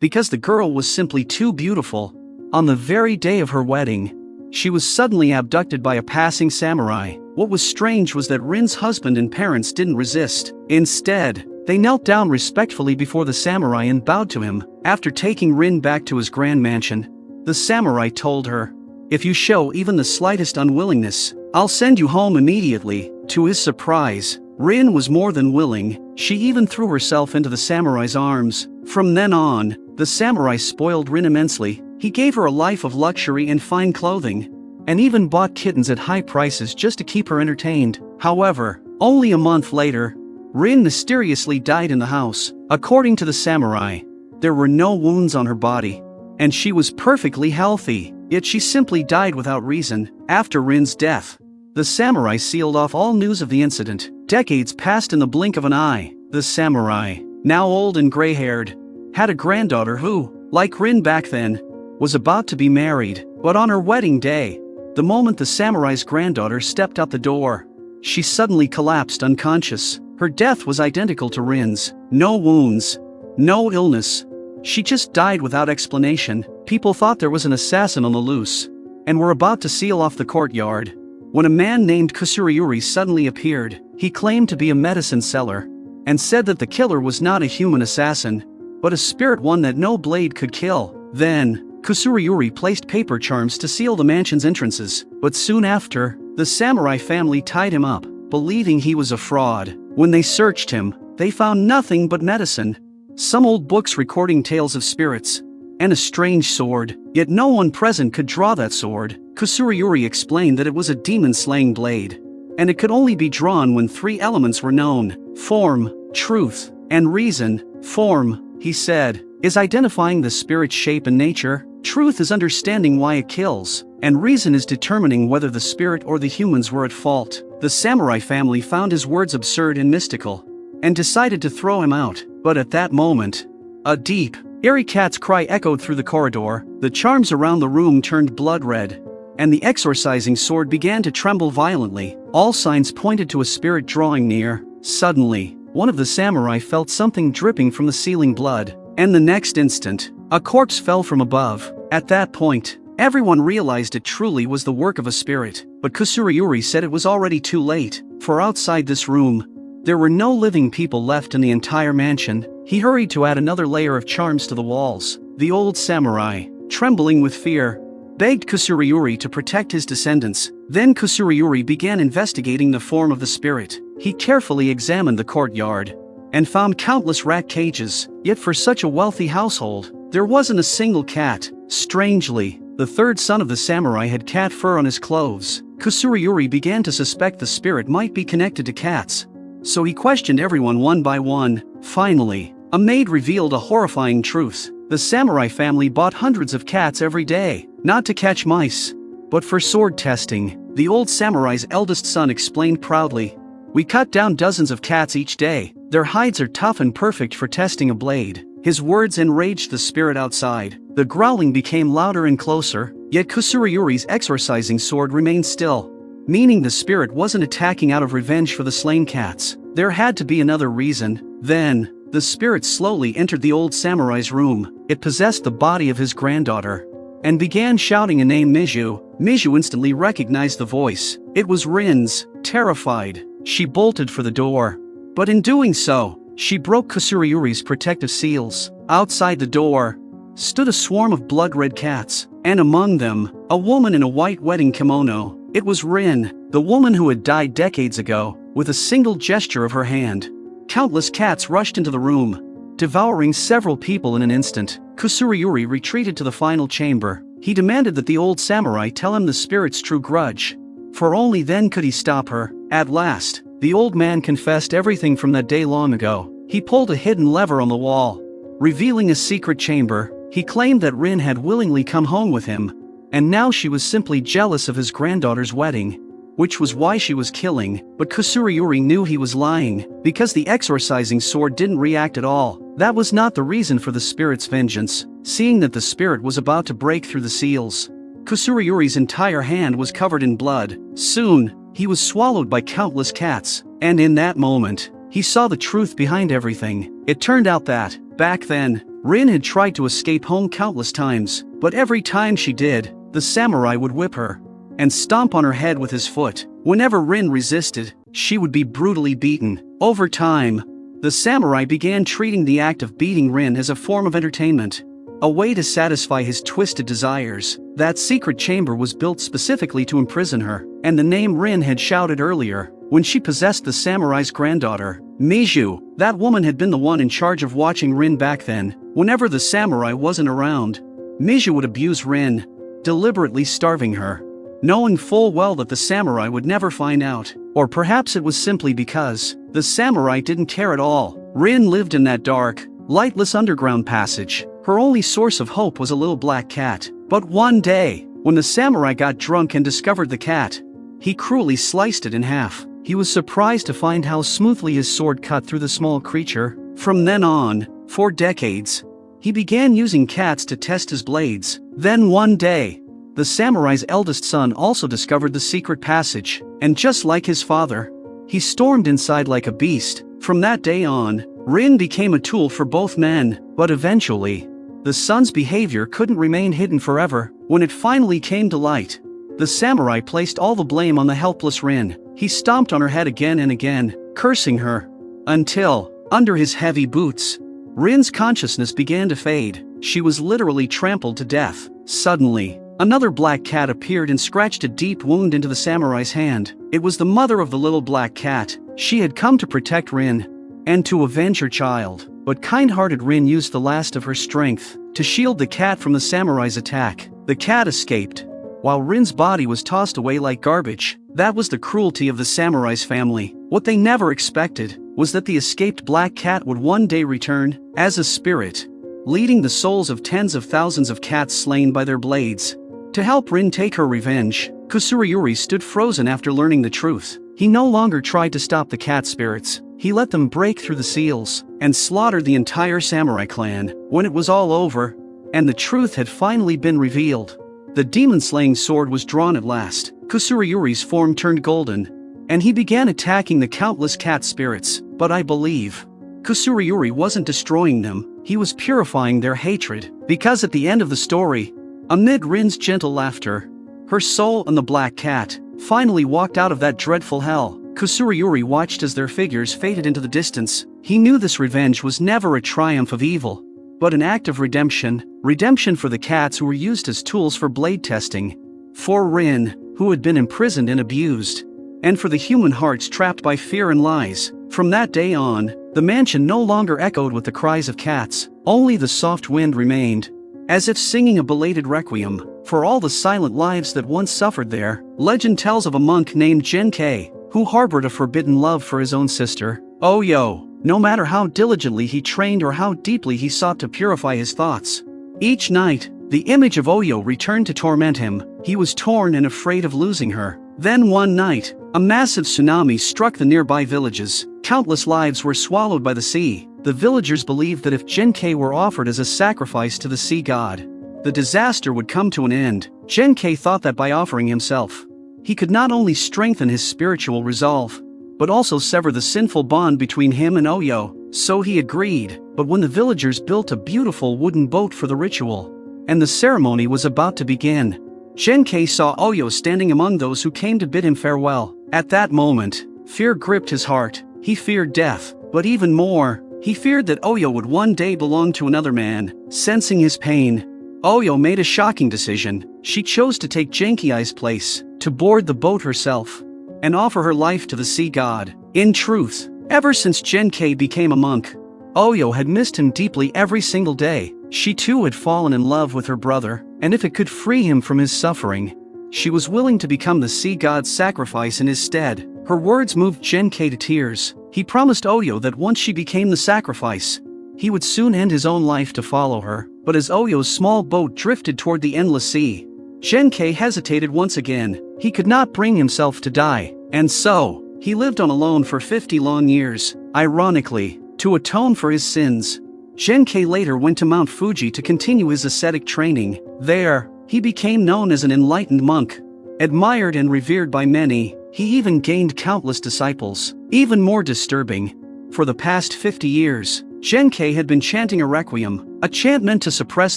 because the girl was simply too beautiful. On the very day of her wedding, she was suddenly abducted by a passing samurai. What was strange was that Rin's husband and parents didn't resist. Instead, they knelt down respectfully before the samurai and bowed to him. After taking Rin back to his grand mansion, the samurai told her, "If you show even the slightest unwillingness, I'll send you home immediately." To his surprise, Rin was more than willing. She even threw herself into the samurai's arms. From then on, the samurai spoiled Rin immensely. He gave her a life of luxury and fine clothing, and even bought kittens at high prices just to keep her entertained. However, only a month later, Rin mysteriously died in the house. According to the samurai, there were no wounds on her body, and she was perfectly healthy, yet she simply died without reason. After Rin's death, the samurai sealed off all news of the incident. Decades passed in the blink of an eye. The samurai, now old and gray-haired, had a granddaughter who, like Rin back then, was about to be married. But on her wedding day, the moment the samurai's granddaughter stepped out the door, she suddenly collapsed unconscious. Her death was identical to Rin's. No wounds, no illness. She just died without explanation. People thought there was an assassin on the loose, and were about to seal off the courtyard, when a man named Kusuri suddenly appeared. He claimed to be a medicine seller, and said that the killer was not a human assassin, but a spirit one that no blade could kill. Then, Kusuri placed paper charms to seal the mansion's entrances, but soon after, the samurai family tied him up, believing he was a fraud. When they searched him, they found nothing but medicine, some old books recording tales of spirits, and a strange sword. Yet no one present could draw that sword. Kusuri explained that it was a demon-slaying blade, and it could only be drawn when three elements were known: form, truth, and reason. Form, he said, is identifying the spirit's shape and nature. Truth is understanding why it kills, and reason is determining whether the spirit or the humans were at fault. The samurai family found his words absurd and mystical, and decided to throw him out. But at that moment, a deep, eerie cat's cry echoed through the corridor. The charms around the room turned blood red, and the exorcising sword began to tremble violently. All signs pointed to a spirit drawing near. Suddenly, one of the samurai felt something dripping from the ceiling blood, and the next instant, a corpse fell from above. At that point, everyone realized it truly was the work of a spirit. But Kusuri said it was already too late, for outside this room, there were no living people left in the entire mansion. He hurried to add another layer of charms to the walls. The old samurai, trembling with fear, begged Kusuri to protect his descendants. Then Kusuri began investigating the form of the spirit. He carefully examined the courtyard, and found countless rat cages. Yet for such a wealthy household, there wasn't a single cat. Strangely, the third son of the samurai had cat fur on his clothes. Kusuri began to suspect the spirit might be connected to cats, so he questioned everyone one by one. Finally, a maid revealed a horrifying truth. The samurai family bought hundreds of cats every day, not to catch mice, but for sword testing. The old samurai's eldest son explained proudly, "We cut down dozens of cats each day. Their hides are tough and perfect for testing a blade." His words enraged the spirit outside. The growling became louder and closer, yet Kusuri's exorcising sword remained still, meaning the spirit wasn't attacking out of revenge for the slain cats. There had to be another reason. Then, the spirit slowly entered the old samurai's room. It possessed the body of his granddaughter, and began shouting a name, Miju. Miju instantly recognized the voice. It was Rin's. Terrified, she bolted for the door. But in doing so, she broke Kusuri's protective seals. Outside the door stood a swarm of blood-red cats, and among them, a woman in a white wedding kimono. It was Rin, the woman who had died decades ago. With a single gesture of her hand, countless cats rushed into the room, devouring several people in an instant. Kusuri retreated to the final chamber. He demanded that the old samurai tell him the spirit's true grudge, for only then could he stop her. At last, the old man confessed everything from that day long ago. He pulled a hidden lever on the wall, revealing a secret chamber. He claimed that Rin had willingly come home with him, and now she was simply jealous of his granddaughter's wedding, which was why she was killing. But Kusuri knew he was lying, because the exorcising sword didn't react at all. That was not the reason for the spirit's vengeance. Seeing that the spirit was about to break through the seals, Kusuri's entire hand was covered in blood. Soon, he was swallowed by countless cats, and in that moment, he saw the truth behind everything. It turned out that, back then, Rin had tried to escape home countless times, but every time she did, the samurai would whip her and stomp on her head with his foot. Whenever Rin resisted, she would be brutally beaten. Over time, the samurai began treating the act of beating Rin as a form of entertainment, a way to satisfy his twisted desires. That secret chamber was built specifically to imprison her, and the name Rin had shouted earlier, when she possessed the samurai's granddaughter, Miju. That woman had been the one in charge of watching Rin back then. Whenever the samurai wasn't around, Miju would abuse Rin, deliberately starving her, knowing full well that the samurai would never find out. Or perhaps it was simply because the samurai didn't care at all. Rin lived in that dark, lightless underground passage. Her only source of hope was a little black cat. But one day, when the samurai got drunk and discovered the cat, he cruelly sliced it in half. He was surprised to find how smoothly his sword cut through the small creature. From then on, for decades, he began using cats to test his blades. Then one day, the samurai's eldest son also discovered the secret passage, and just like his father, he stormed inside like a beast. From that day on, Rin became a tool for both men, but eventually, the son's behavior couldn't remain hidden forever. When it finally came to light, the samurai placed all the blame on the helpless Rin. He stomped on her head again and again, cursing her, until, under his heavy boots, Rin's consciousness began to fade. She was literally trampled to death. Suddenly, another black cat appeared and scratched a deep wound into the samurai's hand. It was the mother of the little black cat. She had come to protect Rin and to avenge her child. But kind-hearted Rin used the last of her strength to shield the cat from the samurai's attack. The cat escaped, while Rin's body was tossed away like garbage. That was the cruelty of the samurai's family. What they never expected was that the escaped black cat would one day return as a spirit, leading the souls of tens of thousands of cats slain by their blades. To help Rin take her revenge, Kusuri stood frozen after learning the truth. He no longer tried to stop the cat spirits. He let them break through the seals and slaughtered the entire samurai clan. When it was all over, and the truth had finally been revealed, the demon-slaying sword was drawn at last. Kusuri's form turned golden, and he began attacking the countless cat spirits. But I believe Kusuri wasn't destroying them, he was purifying their hatred. Because at the end of the story, amid Rin's gentle laughter, her soul and the black cat finally walked out of that dreadful hell. Kusuri watched as their figures faded into the distance. He knew this revenge was never a triumph of evil, but an act of redemption. Redemption for the cats who were used as tools for blade testing, for Rin, who had been imprisoned and abused, and for the human hearts trapped by fear and lies. From that day on, the mansion no longer echoed with the cries of cats. Only the soft wind remained, as if singing a belated requiem for all the silent lives that once suffered there. Legend tells of a monk named Genkei, who harbored a forbidden love for his own sister, Oyo. No matter how diligently he trained or how deeply he sought to purify his thoughts, each night, the image of Oyo returned to torment him. He was torn and afraid of losing her. Then one night, a massive tsunami struck the nearby villages. Countless lives were swallowed by the sea. The villagers believed that if Genkei were offered as a sacrifice to the sea god, the disaster would come to an end. Genkei thought that by offering himself, he could not only strengthen his spiritual resolve, but also sever the sinful bond between him and Oyo. So he agreed. But when the villagers built a beautiful wooden boat for the ritual, and the ceremony was about to begin, Genkei saw Oyo standing among those who came to bid him farewell. At that moment, fear gripped his heart. He feared death, but even more, he feared that Oyo would one day belong to another man. Sensing his pain, Oyo made a shocking decision. She chose to take Genkei's place, to board the boat herself, and offer her life to the sea god. In truth, ever since Genkei became a monk, Oyo had missed him deeply every single day. She too had fallen in love with her brother, and if it could free him from his suffering, she was willing to become the sea god's sacrifice in his stead. Her words moved Genkei to tears. He promised Oyo that once she became the sacrifice, he would soon end his own life to follow her. But as Oyo's small boat drifted toward the endless sea, Genkei hesitated once again. He could not bring himself to die, and so, he lived on alone for 50 long years. Ironically, to atone for his sins, Genkei later went to Mount Fuji to continue his ascetic training. There, he became known as an enlightened monk, admired and revered by many. He even gained countless disciples. Even more disturbing, for the past 50 years, Genkei had been chanting a requiem, a chant meant to suppress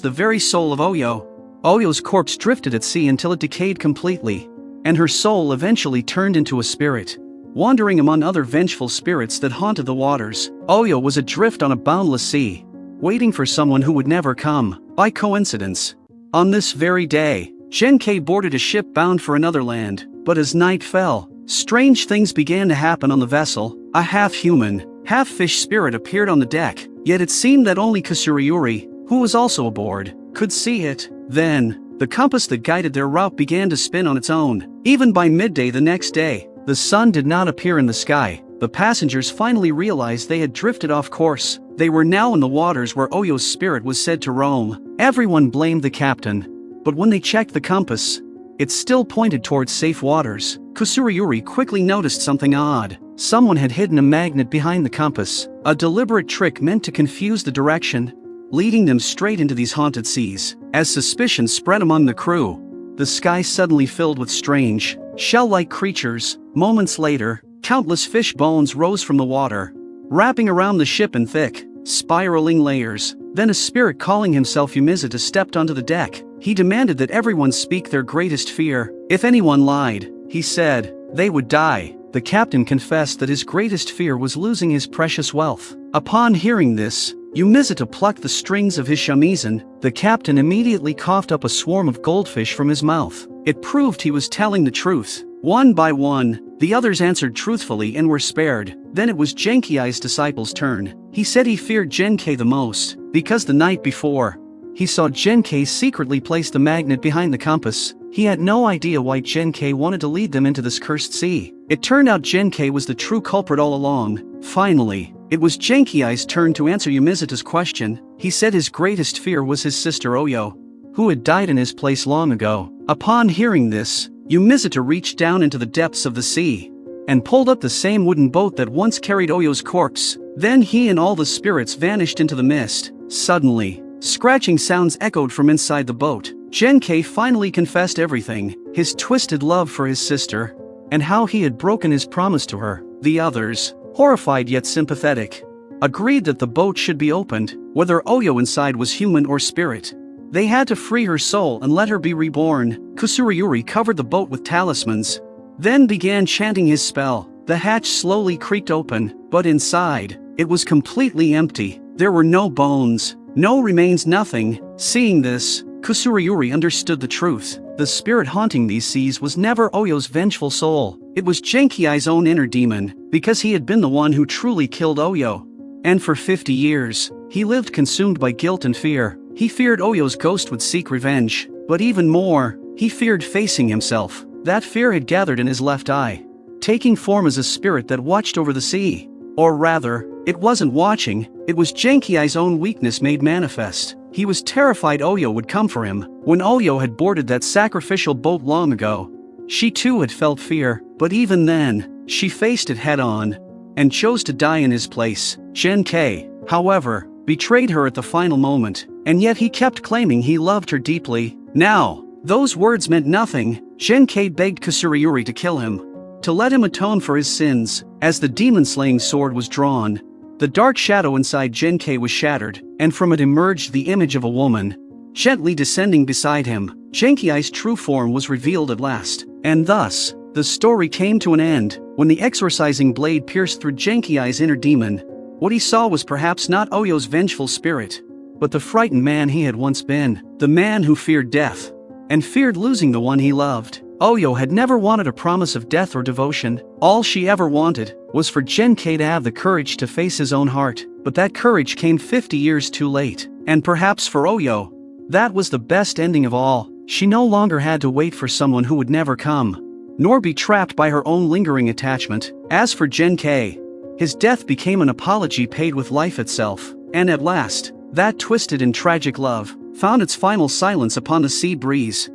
the very soul of Oyo. Oyo's corpse drifted at sea until it decayed completely, and her soul eventually turned into a spirit. Wandering among other vengeful spirits that haunted the waters, Oyo was adrift on a boundless sea, waiting for someone who would never come. By coincidence, on this very day, Genkei boarded a ship bound for another land, but as night fell, strange things began to happen on the vessel. A half-human, half-fish spirit appeared on the deck, yet it seemed that only Kusuri, who was also aboard, could see it. Then, the compass that guided their route began to spin on its own. Even by midday the next day, the sun did not appear in the sky. The passengers finally realized they had drifted off course. They were now in the waters where Oyo's spirit was said to roam. Everyone blamed the captain, but when they checked the compass, it still pointed towards safe waters. Kusuri quickly noticed something odd. Someone had hidden a magnet behind the compass, a deliberate trick meant to confuse the direction, leading them straight into these haunted seas. As suspicion spread among the crew, the sky suddenly filled with strange, shell-like creatures. Moments later, countless fish bones rose from the water, wrapping around the ship in thick, spiraling layers. Then a spirit calling himself Yumizata stepped onto the deck. He demanded that everyone speak their greatest fear. If anyone lied, he said, they would die. The captain confessed that his greatest fear was losing his precious wealth. Upon hearing this, Yumizata plucked the strings of his shamisen. The captain immediately coughed up a swarm of goldfish from his mouth. It proved he was telling the truth. One by one, the others answered truthfully and were spared. Then it was Genkei's disciple's turn. He said he feared Genkei the most, because the night before, he saw Genkei secretly place the magnet behind the compass. He had no idea why Genkei wanted to lead them into this cursed sea. It turned out Genkei was the true culprit all along. Finally, it was Genkei's turn to answer Yumizata's question. He said his greatest fear was his sister Oyo, who had died in his place long ago. Upon hearing this, Yumizata reached down into the depths of the sea and pulled up the same wooden boat that once carried Oyo's corpse. Then he and all the spirits vanished into the mist. Suddenly, scratching sounds echoed from inside the boat. Genkei finally confessed everything, his twisted love for his sister, and how he had broken his promise to her. The others, horrified yet sympathetic, agreed that the boat should be opened, whether Oyo inside was human or spirit. They had to free her soul and let her be reborn. Kusuri covered the boat with talismans, then began chanting his spell. The hatch slowly creaked open, but inside, it was completely empty. There were no bones, no remains, nothing. Seeing this, Kusuri understood the truth. The spirit haunting these seas was never Oyo's vengeful soul. It was Genkei's own inner demon, because he had been the one who truly killed Oyo. And for 50 years, he lived consumed by guilt and fear. He feared Oyo's ghost would seek revenge, but even more, he feared facing himself. That fear had gathered in his left eye, taking form as a spirit that watched over the sea. Or rather, it wasn't watching, it was Genkei's own weakness made manifest. He was terrified Oyo would come for him. When Oyo had boarded that sacrificial boat long ago, she too had felt fear, but even then, she faced it head-on and chose to die in his place. Genkei, however, betrayed her at the final moment, and yet he kept claiming he loved her deeply. Now, those words meant nothing. Genkei begged Kusuri to kill him, to let him atone for his sins. As the demon-slaying sword was drawn, the dark shadow inside Genkei was shattered, and from it emerged the image of a woman, gently descending beside him. Genkei's true form was revealed at last, and thus, the story came to an end. When the exorcising blade pierced through Genkei's inner demon, what he saw was perhaps not Oyo's vengeful spirit, but the frightened man he had once been, the man who feared death, and feared losing the one he loved. Oyo had never wanted a promise of death or devotion. All she ever wanted was for Genkei to have the courage to face his own heart, but that courage came 50 years too late. And perhaps for Oyo, that was the best ending of all. She no longer had to wait for someone who would never come, nor be trapped by her own lingering attachment. As for Genkei, his death became an apology paid with life itself, and at last, that twisted and tragic love found its final silence upon the sea breeze.